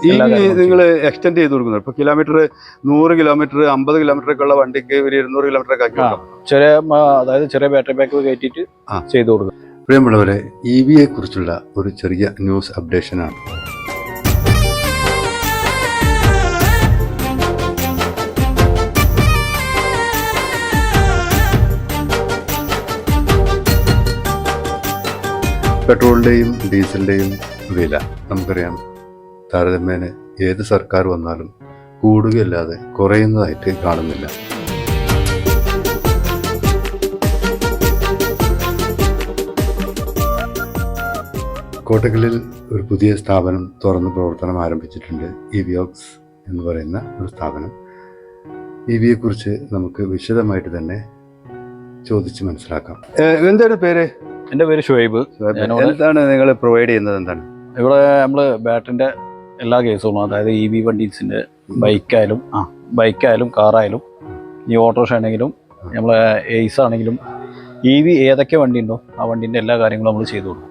നിങ്ങൾ എക്സ്റ്റെൻഡ് ചെയ്ത് കൊടുക്കുന്നത് ഇപ്പൊ കിലോമീറ്റർ 100 കിലോമീറ്റർ 50 കിലോമീറ്റർ ഒക്കെ ഉള്ള വണ്ടിക്ക് ഒരു 200 കിലോമീറ്റർ ഒക്കെ ആക്കി അതായത് ചെറിയ ബാറ്ററി ബാക്ക് കയറ്റിയിട്ട് ചെയ്തു കൊടുക്കും. പ്രിയമുള്ളവരെ, EV കുറിച്ചുള്ള ഒരു ചെറിയ ന്യൂസ് അപ്ഡേഷനാണ്. പെട്രോളിൻ്റെയും ഡീസലിൻ്റെയും വില നമുക്കറിയാം, താരതമ്യേന ഏത് സർക്കാർ വന്നാലും കൂടുകയല്ലാതെ കുറയുന്നതായിട്ട് കാണുന്നില്ല. കോട്ടക്കലിൽ ഒരു പുതിയ സ്ഥാപനം തുറന്ന് പ്രവർത്തനം ആരംഭിച്ചിട്ടുണ്ട്. EVOX എന്ന് പറയുന്ന ഒരു സ്ഥാപനം. EVയെ കുറിച്ച് നമുക്ക് വിശദമായിട്ട് തന്നെ ചോദിച്ച് മനസ്സിലാക്കാം. എന്താണ് പേര്? എൻ്റെ പേര് ഷുഹൈബ്. എന്താണ് നിങ്ങൾ പ്രൊവൈഡ് ചെയ്യുന്നത്? എന്താണ് ഇവിടെ നമ്മൾ ബാറ്ററിൻ്റെ എല്ലാ കേസുകളും, അതായത് EV വണ്ടീസിൻ്റെ ബൈക്കായാലും കാറായാലും, ഈ ഓട്ടോറിക്ഷ ആണെങ്കിലും നമ്മളെ എയ്സ് ആണെങ്കിലും EV ഏതൊക്കെ വണ്ടി ഉണ്ടോ ആ വണ്ടിൻ്റെ എല്ലാ കാര്യങ്ങളും നമ്മൾ ചെയ്തു കൊടുക്കും.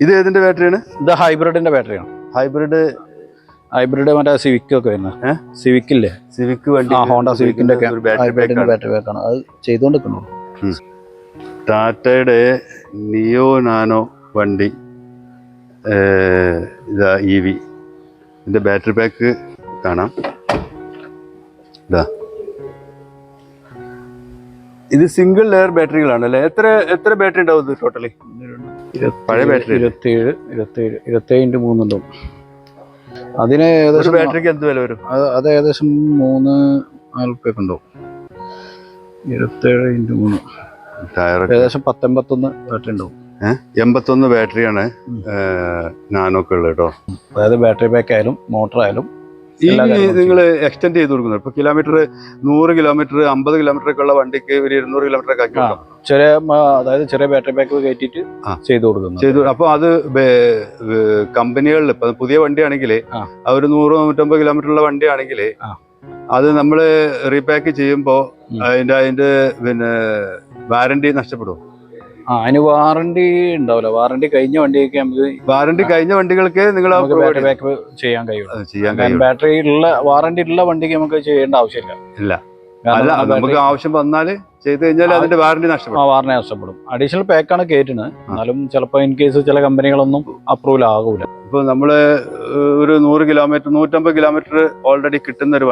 ഇത് ഏതിൻ്റെ ബാറ്ററിയാണ്? ഇത് ഹൈബ്രിഡിൻ്റെ ബാറ്ററിയാണ്. ഹൈബ്രിഡ് മറ്റേ സിവിക് ഒക്കെ വരുന്നത്. സിവിക് ഇല്ലേ, സിവിക് വണ്ടി, ഹോണ്ട സിവിക്കിൻ്റെ ഒക്കെ ഹൈബ്രിഡിൻ്റെ ബാറ്ററി ബാക്കാണ് അത് ചെയ്തുകൊണ്ടിരിക്കുന്നത്. ടാറ്റയുടെ നിയോ നാനോ വണ്ടി ഇതാ EV ഇതിൻ്റെ ബാറ്ററി പാക്ക് കാണാം. ഇതാ, ഇത് സിംഗിൾ ലെയർ ബാറ്ററികളാണ് അല്ലേ? എത്ര ബാറ്ററി ഉണ്ടാവും ഇത് ടോട്ടലി? പഴയ ബാറ്ററി 27 × 3 ഉണ്ടാവും. അതിന് ഏകദേശം ബാറ്ററിക്ക് എന്ത് വില വരും? അത് ഏകദേശം 3-4 ഉണ്ടാവും. 27 × 3 ഏകദേശം 10-81 ബാറ്ററി ഉണ്ടാവും. 81 ബാറ്ററിയാണ് നാനോക്ക് ഉള്ളത് കേട്ടോ. അതായത് ബാറ്ററി ബാക്ക് ആയാലും മോട്ടർ ആയാലും നിങ്ങൾ എക്സ്റ്റെൻഡ് ചെയ്ത് കൊടുക്കുന്നത് ഇപ്പൊ കിലോമീറ്റർ 100 കിലോമീറ്റർ 50 കിലോമീറ്റർ ഒക്കെ ഉള്ള വണ്ടിക്ക് ഒരു 200 കിലോമീറ്റർ ഒക്കെ ആക്കി അതായത് ചെറിയ ബാറ്ററി ബാക്ക് കയറ്റിയിട്ട് ചെയ്തു കൊടുക്കുന്നു. അപ്പൊ അത് കമ്പനികളിൽ ഇപ്പൊ പുതിയ വണ്ടിയാണെങ്കിൽ ഒരു 100-150 കിലോമീറ്റർ ഉള്ള വണ്ടിയാണെങ്കിൽ അത് നമ്മൾ റീപാക്ക് ചെയ്യുമ്പോ അതിന്റെ പിന്നെ വാറണ്ടി നഷ്ടപ്പെടും. അതിന് വാറണ്ടി ഉണ്ടാവില്ല. വാറണ്ടി കഴിഞ്ഞ വണ്ടിയൊക്കെ കഴിഞ്ഞ വണ്ടികൾക്ക് നിങ്ങൾ ബാറ്ററി ബാക്ക് ചെയ്യാൻ കഴിയും. ബാറ്ററി വാറണ്ടി ഉള്ള വണ്ടിക്ക് നമുക്ക് ചെയ്യേണ്ട ആവശ്യമില്ല. നമുക്ക് ആവശ്യം വന്നാൽ ചെയ്ത് കഴിഞ്ഞാൽ അതിന്റെ വാറണ്ടി നഷ്ടപ്പെടും. അഡീഷണൽ പാക്കാണ് കയറ്റുന്നത്. എന്നാലും ചിലപ്പോൾ ഇൻ കേസ് ചില കമ്പനികളൊന്നും അപ്രൂവൽ ആകൂല. ഇപ്പൊ നമ്മള് ഒരു 100 കിലോമീറ്റർ 150 കിലോമീറ്റർ ഓൾറെഡി കിട്ടുന്ന ഒരു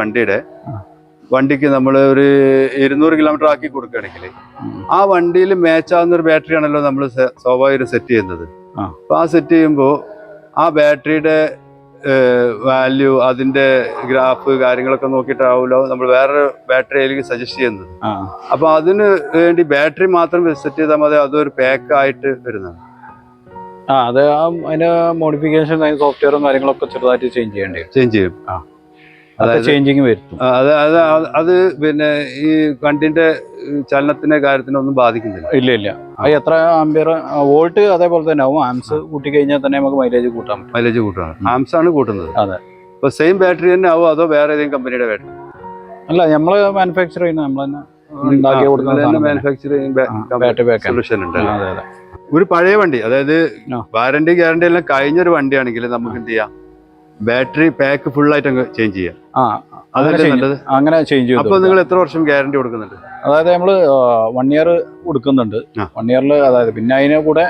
വണ്ടിക്ക് നമ്മൾ ഒരു 200 കിലോമീറ്റർ ആക്കി കൊടുക്കുകയാണെങ്കിൽ ആ വണ്ടിയിൽ മാച്ചാവുന്ന ഒരു ബാറ്ററി ആണല്ലോ നമ്മൾ സ്വാഭാവികം സെറ്റ് ചെയ്യുന്നത്. അപ്പൊ ആ സെറ്റ് ചെയ്യുമ്പോൾ ആ ബാറ്ററിയുടെ വാല്യൂ, അതിന്റെ ഗ്രാഫ് കാര്യങ്ങളൊക്കെ നോക്കിയിട്ടാവുമല്ലോ നമ്മൾ വേറൊരു ബാറ്ററി അതിലേക്ക് സജസ്റ്റ് ചെയ്യുന്നത്. അപ്പൊ അതിന് വേണ്ടി ബാറ്ററി മാത്രം സെറ്റ് ചെയ്താൽ മതി, അതൊരു പാക്ക് ആയിട്ട് വരുന്നത്. അത് അതിന്റെ മോഡിഫിക്കേഷൻ സോഫ്റ്റ്വെയറും കാര്യങ്ങളൊക്കെ ചെറുതായിട്ട് ചേഞ്ച് ചെയ്യും. ചേഞ്ചിങ് വരുത്തും. അത് പിന്നെ ഈ വണ്ടിന്റെ ചലനത്തിന്റെ കാര്യത്തിനൊന്നും ബാധിക്കുന്നില്ല. ഇല്ല. അത് എത്ര ആംപിയർ വോൾട്ട് അതേപോലെ തന്നെ ആവും. ആംസ് കൂട്ടി കഴിഞ്ഞാൽ തന്നെ നമുക്ക് മൈലേജ് കൂട്ടാം. ആംസ് ആണ് കൂട്ടുന്നത്. അതെ. ഇപ്പൊ സെയിം ബാറ്ററി തന്നെ ആവും അതോ വേറെ ഏതെങ്കിലും കമ്പനിയുടെ ബാറ്ററി? അല്ല, നമ്മള് മാനുഫാക്ചർ ചെയ്യുന്ന നമ്മൾ തന്നെ ഉണ്ടാക്കി കൊടുക്കുന്ന സൊല്യൂഷൻ ഉണ്ട്. ഒരു പഴയ വണ്ടി, അതായത് വാറണ്ടി ഗ്യാരണ്ടി എല്ലാം കഴിഞ്ഞൊരു വണ്ടിയാണെങ്കിൽ നമുക്ക് എന്ത് ചെയ്യാം, ബാറ്ററി പാക്ക് ഫുൾ ആയിട്ട് അങ്ങ് ചേഞ്ച് ചെയ്യാം. അങ്ങനെ ചേഞ്ച് ചെയ്യും. അപ്പൊ നിങ്ങൾ എത്ര വർഷം ഗ്യാരണ്ടി കൊടുക്കുന്നുണ്ട്? അതായത് നമ്മള് 1 ഇയർ കൊടുക്കുന്നുണ്ട്. 1 ഇയറിൽ അതായത് പിന്നെ അതിനെ കൂടെ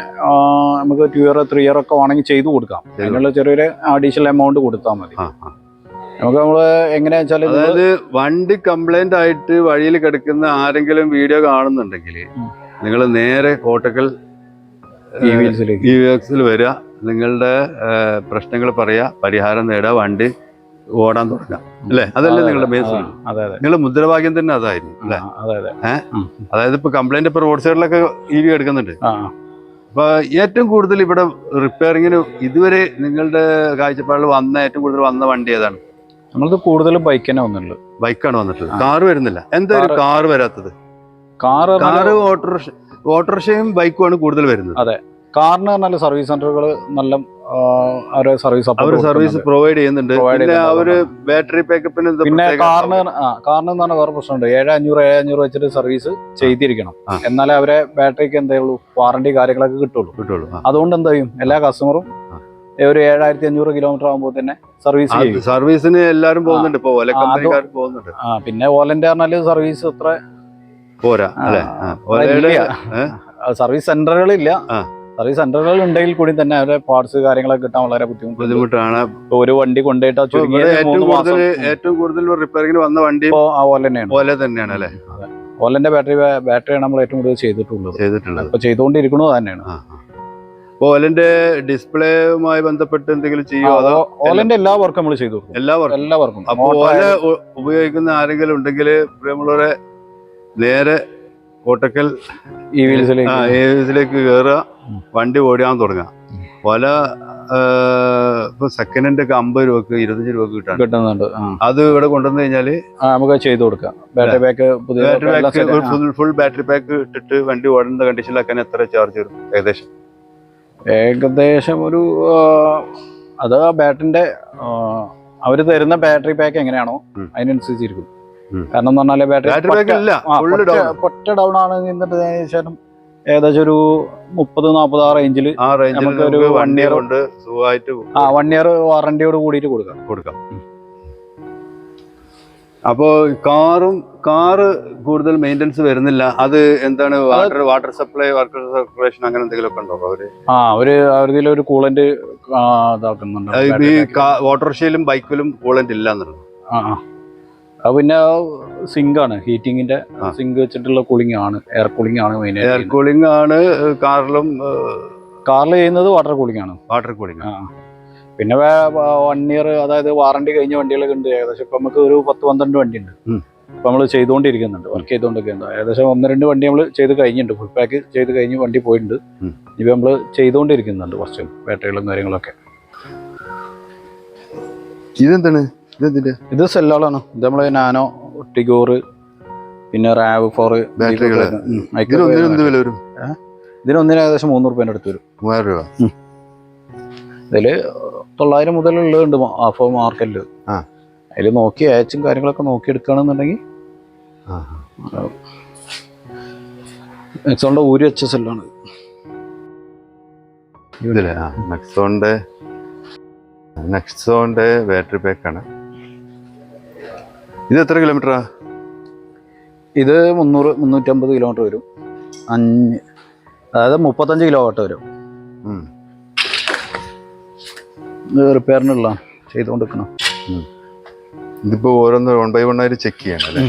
നമുക്ക് 2 ഇയർ 3 ഇയർ ഒക്കെ വേണമെങ്കിൽ ചെയ്തു കൊടുക്കാം. അതിനുള്ള ചെറിയൊരു അഡീഷണൽ എമൗണ്ട് കൊടുത്താൽ മതി. നമുക്ക് നമ്മള് എങ്ങനെയാ വെച്ചാൽ, അതായത് വണ്ടി കംപ്ലൈന്റ് ആയിട്ട് വഴിയിൽ കിടക്കുന്ന ആരെങ്കിലും വീഡിയോ കാണുന്നുണ്ടെങ്കിൽ നിങ്ങൾ നേരെ കോട്ടക്കൽ EVOXൽ വരിക, നിങ്ങളുടെ പ്രശ്നങ്ങൾ പറയാ, പരിഹാരം നേടുക, വണ്ടി ഓടാൻ തുടങ്ങാം അല്ലേ? അതല്ലേ നിങ്ങളുടെ ബേസ്? നിങ്ങളുടെ മുദ്രാവാക്യം തന്നെ അതായിരുന്നു അല്ലേ? അതായത് ഇപ്പൊ കംപ്ലൈന്റ് ഇപ്പൊ റോഡ് സൈഡിലൊക്കെ EV എടുക്കുന്നുണ്ട്. അപ്പൊ ഏറ്റവും കൂടുതൽ ഇവിടെ റിപ്പയറിങ്ങിന് ഇതുവരെ നിങ്ങളുടെ കാഴ്ചപ്പാടിൽ ഏറ്റവും കൂടുതൽ വന്ന വണ്ടി ഏതാണ്? നമ്മളത് കൂടുതലും ബൈക്ക് തന്നെ വന്നിട്ടുള്ളത്. ബൈക്കാണ് വന്നിട്ടുള്ളത്. കാറ് വരുന്നില്ല. എന്താ കാറ് വരാത്തത്? കാറ് ഓട്ടോറിക്ഷയും ബൈക്കുമാണ് കൂടുതൽ വരുന്നത്. അതെ. കാറിന് നല്ല സർവീസ് സെന്ററുകൾ നല്ല സർവീസ് പ്രൊവൈഡ് ചെയ്യുന്നുണ്ട്. അവര് ബാറ്ററി ബാക്കപ്പിന് പിന്നെ കാറിന് വേറെ പ്രശ്നമുണ്ട്. 7,500 വെച്ചിട്ട് സർവീസ് ചെയ്തിരിക്കണം. എന്നാലേ അവരെ ബാറ്ററിക്ക് എന്തേ ഉള്ളൂ വാറണ്ടി കാര്യങ്ങളൊക്കെ കിട്ടുള്ളൂ. അതുകൊണ്ട് എന്താ ചെയ്യും, എല്ലാ കസ്റ്റമറും ഒരു 7500 കിലോമീറ്റർ ആകുമ്പോൾ തന്നെ സർവീസ് ചെയ്യും. സർവീസിന് എല്ലാരും പോകുന്നുണ്ട് ഇപ്പൊ, ഓല കമ്പനിക്കാർ പോകുന്നുണ്ട്. പിന്നെ ഓലന്റെ പറഞ്ഞാല് സർവീസ് അത്ര പോരാ അല്ലെ? സർവീസ് സെന്ററുകളില്ല. സർവീസ് സെന്ററുകൾ ഉണ്ടെങ്കിൽ കൂടി തന്നെ അവരുടെ പാർട്സ് കാര്യങ്ങളൊക്കെ കിട്ടാൻ വളരെ ബുദ്ധിമുട്ടാണ്. ഒരു വണ്ടി കൊണ്ടുപോയിട്ട് ഏറ്റവും കൂടുതൽ റിപ്പയറിംഗിന് വന്ന വണ്ടി ഓല തന്നെയാണ് അല്ലെ? ഓലന്റെ ബാറ്ററിയാണ് നമ്മൾ ഏറ്റവും കൂടുതൽ ചെയ്തിട്ടുള്ളത്. ഇപ്പൊ ചെയ്തുകൊണ്ടിരിക്കുന്നത് തന്നെയാണ്. ഓലന്റെ ഡിസ്പ്ലേയുമായി ബന്ധപ്പെട്ട് എന്തെങ്കിലും ചെയ്യുമോ? അതോ ഓലന്റെ എല്ലാ വർക്കും നമ്മൾ ചെയ്തു കൊടുക്കും. എല്ലാ വർക്കും. അപ്പൊ ഓല ഉപയോഗിക്കുന്ന ആരെങ്കിലും ഉണ്ടെങ്കിൽ പ്രിയമുള്ളവരെ നേരെ കോട്ടക്കൽ EVസിലേക്ക് കയറുക, വണ്ടി ഓടിയാൻ തുടങ്ങുക. ഓല ഇപ്പൊ സെക്കൻഡ് ഹാൻഡ് ഒക്കെ 50 രൂപക്ക് 25 രൂപക്ക് കിട്ടുന്നുണ്ട്. അത് ഇവിടെ കൊണ്ടുവന്നു കഴിഞ്ഞാല് നമുക്ക് ചെയ്തു കൊടുക്കാം. Battery pack full battery pack ഇട്ടിട്ട് വണ്ടി ഓടുന്ന കണ്ടീഷനിലാക്കാൻ എത്ര ചാർജ് വരും ഏകദേശം? ഒരു അത് ബാറ്ററിന്റെ അവര് തരുന്ന ബാറ്ററി പാക്ക് എങ്ങനെയാണോ അതിനനുസരിച്ചിരിക്കും. കാരണം എന്ന് പറഞ്ഞാല് ബാറ്ററി പൊറ്റ ഡൗൺ ആണ് എന്നിട്ട് ശേഷം ഏകദേശം ഒരു 30-40 ആ റേഞ്ചിൽ നമുക്ക് ഒരു 1 ഇയർ കൊണ്ട് 1 ഇയർ വാറന്റിയോട് കൂടിയിട്ട് കൊടുക്കാം. അപ്പോ കാറ് കൂടുതൽ മെയിൻ്റെനൻസ് വരുന്നില്ല. അത് എന്താണ്? വാട്ടർ സപ്ലൈ, വാട്ടർ സർക്കുലേഷൻ അങ്ങനെ എന്തെങ്കിലും ഒക്കെ ഉണ്ടോ അവര്? അവരുടെ ഒരു കൂളന്റ് ഇതാക്കുന്നുണ്ട്. ഈ ഓട്ടോറിക്ഷയിലും ബൈക്കിലും കൂളന്റ് ഇല്ല എന്നുള്ളത്. അത് പിന്നെ സിങ്ക് ആണ്, ഹീറ്റിങ്ങിന്റെ സിങ്ക് വെച്ചിട്ടുള്ള കൂളിംഗ് ആണ്, എയർ കൂളിംഗ് ആണ് മെയിൻ. എയർ കൂളിംഗ് ആണ് കാറിൽ ചെയ്യുന്നത്. വാട്ടർ കൂളിംഗ് ആണ്. പിന്നെ 1 ഇയർ, അതായത് വാറണ്ടി കഴിഞ്ഞ വണ്ടികളൊക്കെ ഉണ്ട്. ഏകദേശം ഇപ്പൊ നമുക്ക് ഒരു 10-12 വണ്ടി ഉണ്ട് ഇപ്പൊ നമ്മൾ ചെയ്തുകൊണ്ടിരിക്കുന്നുണ്ട്, വർക്ക് ചെയ്തുകൊണ്ടിരിക്കുന്നുണ്ട്. ഏകദേശം 1-2 വണ്ടി നമ്മൾ ചെയ്ത് കഴിഞ്ഞിട്ടുണ്ട്, ഫുൾ പാക്ക് ചെയ്ത് കഴിഞ്ഞ് വണ്ടി പോയിട്ടുണ്ട്. ഇപ്പൊ നമ്മൾ ചെയ്തുകൊണ്ടിരിക്കുന്നുണ്ട് കുറച്ച് ബാറ്ററികളും കാര്യങ്ങളൊക്കെ. ഇതെന്താണ്? ഇത് സെല്ലുകളാണ്. ഇത് നമ്മള് നാനോ, ടിഗോർ, പിന്നെ RAV4 ബാറ്ററികൾ. ഇതിനൊന്നിന് ഏകദേശം 300 രൂപേന്റെ അടുത്ത് വരും. 3000 രൂപ. ഇതില് 900 മുതലുള്ളതുണ്ട് ഹാഫ് മാർക്കറ്റില്. അതിൽ നോക്കി ആച്ചും കാര്യങ്ങളൊക്കെ നോക്കി എടുക്കുകയാണെന്നുണ്ടെങ്കിൽ നെക്സോണിന്റെ ഊരി വെച്ച സെല്ലാണ്. നെക്സോണിന്റെ ബാറ്ററി പാക്കാണ്. ഇത് എത്ര കിലോമീറ്ററാ? ഇത് 300-350 കിലോമീറ്റർ വരും. അതായത് 35 കിലോ വാട്ട് വരും. റിപ്പയറിനുള്ള ചെയ്തുകൊണ്ടിരിക്കണം. ഇതിപ്പോ ഓരോന്ന് 1 by 1 ആയിട്ട് ചെക്ക് ചെയ്യണം അല്ലേ?